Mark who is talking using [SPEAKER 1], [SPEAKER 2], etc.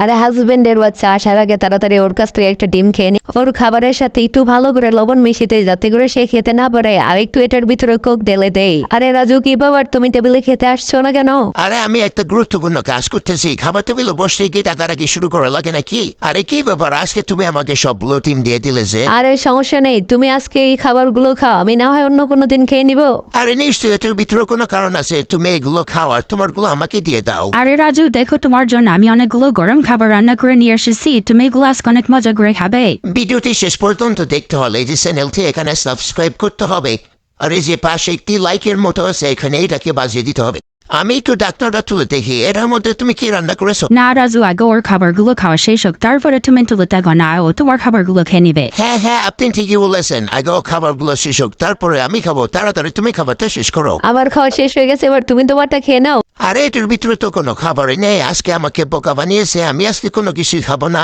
[SPEAKER 1] আরে হাজবেন্ডের বাচ্চা আসার আগে তাড়াতাড়ি ওর কাছ থেকে একটা ডিম খেয়ে নি। ওর খাবারের সাথে একটু ভালো করে লবণ মিশিয়ে যাতে করে সে খেতে না পারে, আর একটু এটার ভিতরে কোক ঢেলে দেই। আরে রাজু, কি ব্যাপার, তুমি টেবিলে খেতে আসছো না কেন?
[SPEAKER 2] আরে আমি একটা গুরুত্বপূর্ণ কাজ করতেছি, খাবার টেবিলে বসে গিয়ে টাকাটাকি শুরু করা লাগে নাকি? আরে কি ব্যাপার, আজকে তুমি আমাকে সবগুলো টিম দিয়ে দিলে যে?
[SPEAKER 1] আরে সমস্যা নেই, তুমি আজকে এই খাবারগুলো খাও, আমি না হয় অন্য কোনো দিন খেয়ে নিবো।
[SPEAKER 2] আরে নিশ্চয়ই এটার ভিতরে কোনো কারণ আছে, তুমি এগুলো খাওয়ার, তোমারগুলো আমাকে দিয়ে দাও।
[SPEAKER 3] আরে রাজু, দেখো তোমার জন্য আমি অনেকগুলো গরম খাবার রান্না করে নিয়ে এসেছি, তুমি এগুলো আজকে অনেক মজা করে খাবে।
[SPEAKER 2] ভিডিওটি শেষ পর্যন্ত দেখতে হলে যে চ্যানেলটি এখানে সাবস্ক্রাইব করতে হবে, আর এই যে পাশে একটি লাইকের মতো আছে এখানে এটাকে বাজিয়ে দিতে হবে। আমি একটু ডাক্তারটা তুলে দেখি, এটার মধ্যে তুমি কি রান্না করেছো?
[SPEAKER 3] না রাজু, আগে ওর খাবারগুলো খাওয়া শেষ হোক, তারপরে তুমি তুলে থাকো না, ও তোমার খাবারগুলো খেয়ে নিবে।
[SPEAKER 2] হ্যাঁ হ্যাঁ, আপনি ঠিকই বলেছেন, আগে খাবারগুলো শেষ হোক তারপরে আমি খাবো। তাড়াতাড়ি তুমি খাবারটা শেষ করো।
[SPEAKER 1] আমার খাওয়া শেষ হয়ে গেছে, এবার তুমি তোমারটা খেয়ে নাও।
[SPEAKER 2] আরে এটার ভিতরে তো কোনো খাবারই নেই, আজকে আমাকে বোকা বানিয়েছে, আমি আজকে কোনো কিছুই খাবো না।